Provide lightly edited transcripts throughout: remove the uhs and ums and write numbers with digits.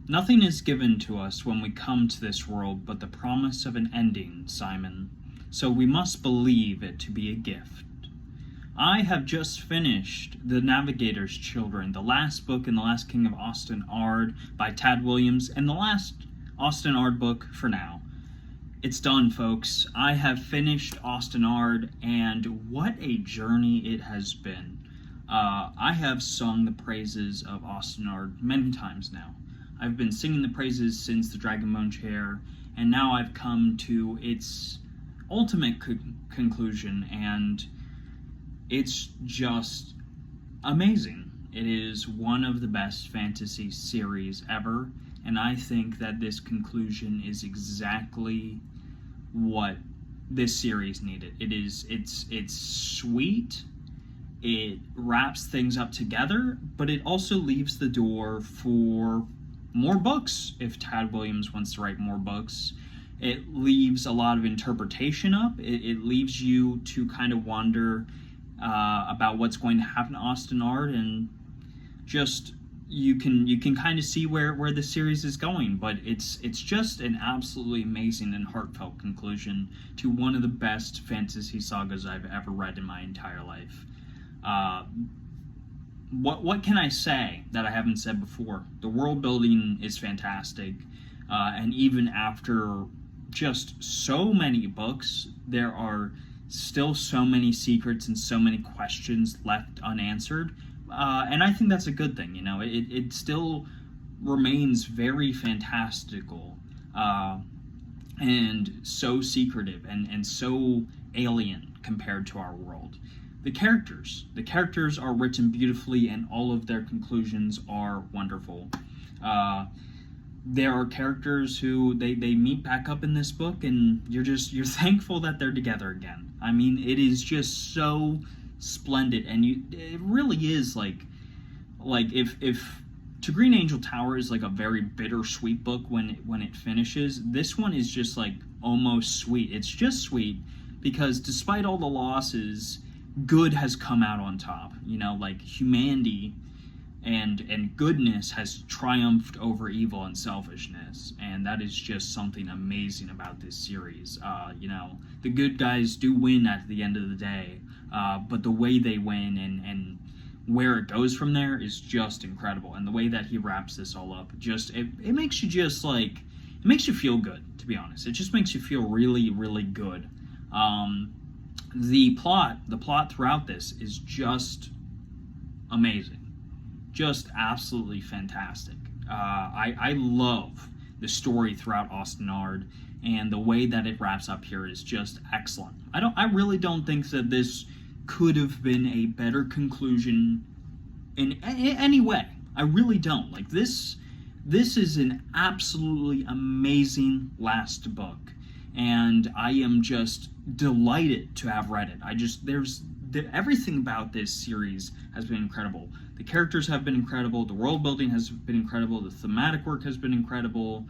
Nothing is given to us when we come to this world but the promise of an ending, Simon, so we must believe it to be a gift. I have just finished The Navigator's Children, the last book in The Last King of Osten Ard by Tad Williams, and the last Osten Ard book for now. It's done, folks. I have finished Osten Ard, and what a journey it has been. I have sung the praises of Osten Ard many times now. I've been singing the praises since the Dragonbone Chair, and now I've come to its ultimate conclusion, and it's just amazing. It is one of the best fantasy series ever, and I think that this conclusion is exactly what this series needed. It's sweet. It wraps things up together, but it also leaves the door for more books if Tad Williams wants to write more books. It leaves a lot of interpretation up. It leaves you to kind of wonder about what's going to happen to Osten Ard, and just you can kind of see where the series is going. But it's just an absolutely amazing and heartfelt conclusion to one of the best fantasy sagas I've ever read in my entire life. What can I say that I haven't said before? The world building is fantastic, and even after just so many books, there are still so many secrets and so many questions left unanswered, and I think that's a good thing. It still remains very fantastical, and so secretive and so alien compared to our world. The characters are written beautifully, and all of their conclusions are wonderful. There are characters who they meet back up in this book, and you're thankful that they're together again. I mean, it is just so splendid, and it really is like if To Green Angel Tower is like a very bittersweet book when it finishes, this one is just like almost sweet. It's just sweet because despite all the losses, good has come out on top. Like humanity and goodness has triumphed over evil and selfishness, and that is just something amazing about this series. The good guys do win at the end of the day, but the way they win and where it goes from there is just incredible. And the way that he wraps this all up, it makes you it makes you feel good, to be honest. It just makes you feel really, really good. The plot throughout this is just amazing. Just absolutely fantastic. I love the story throughout Osten Ard, and the way that it wraps up here is just excellent. I really don't think that this could have been a better conclusion in any way. I really don't. Like this is an absolutely amazing last book, and I am just delighted to have read it. Everything about this series has been incredible. The characters have been incredible. The world building has been incredible. The thematic work has been incredible.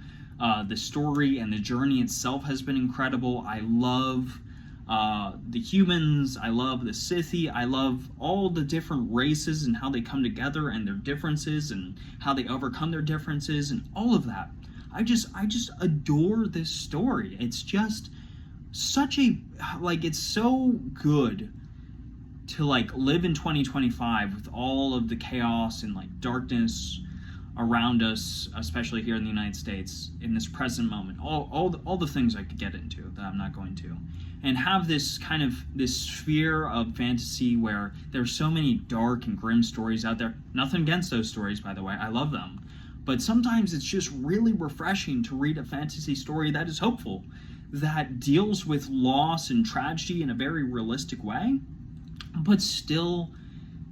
The story and the journey itself has been incredible. I love the humans. I love the Scythi. I love all the different races and how they come together and their differences and how they overcome their differences and all of that. I just adore this story. It's just it's so good to live in 2025 with all of the chaos and darkness around us, especially here in the United States in this present moment. All the things I could get into that I'm not going to, and have this sphere of fantasy where there's so many dark and grim stories out there. Nothing against those stories, by the way. I love them. But sometimes it's just really refreshing to read a fantasy story that is hopeful, that deals with loss and tragedy in a very realistic way, but still,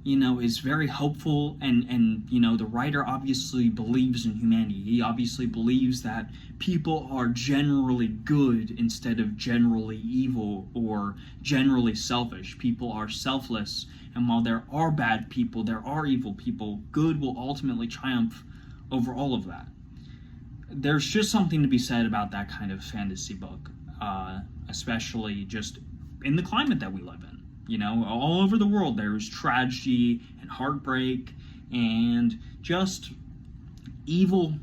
is very hopeful. And the writer obviously believes in humanity. He obviously believes that people are generally good instead of generally evil or generally selfish. People are selfless, and while there are bad people, there are evil people. Good will ultimately triumph over all of that. There's just something to be said about that kind of fantasy book, especially just in the climate that we live in. All over the world there's tragedy and heartbreak and just evil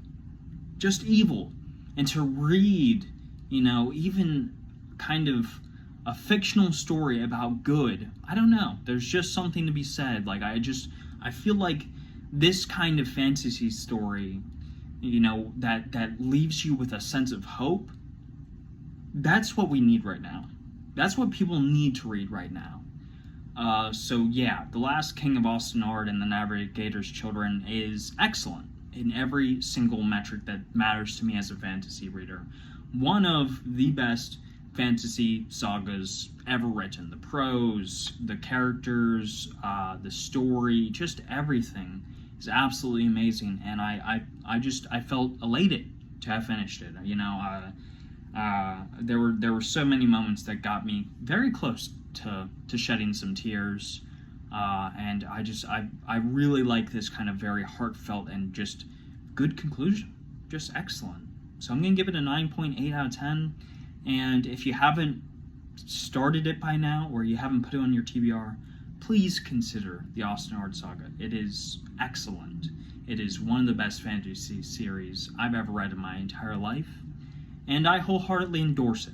just evil. And to read, even kind of a fictional story about good, I don't know, there's just something to be said. Like, I feel like this kind of fantasy story, that leaves you with a sense of hope, that's what we need right now. That's what people need to read right now. So yeah, The Last King of Osten Ard and the Navigator's Children is excellent in every single metric that matters to me as a fantasy reader. One of the best fantasy sagas ever written. The prose, the characters, the story, just everything is absolutely amazing, and I felt elated to have finished it. There were so many moments that got me very close to shedding some tears, and I really like this kind of very heartfelt and just good conclusion, just excellent. So I'm gonna give it a 9.8 out of 10. And if you haven't started it by now, or you haven't put it on your TBR, please consider the Osten Ard saga. It is excellent. It is one of the best fantasy series I've ever read in my entire life, and I wholeheartedly endorse it.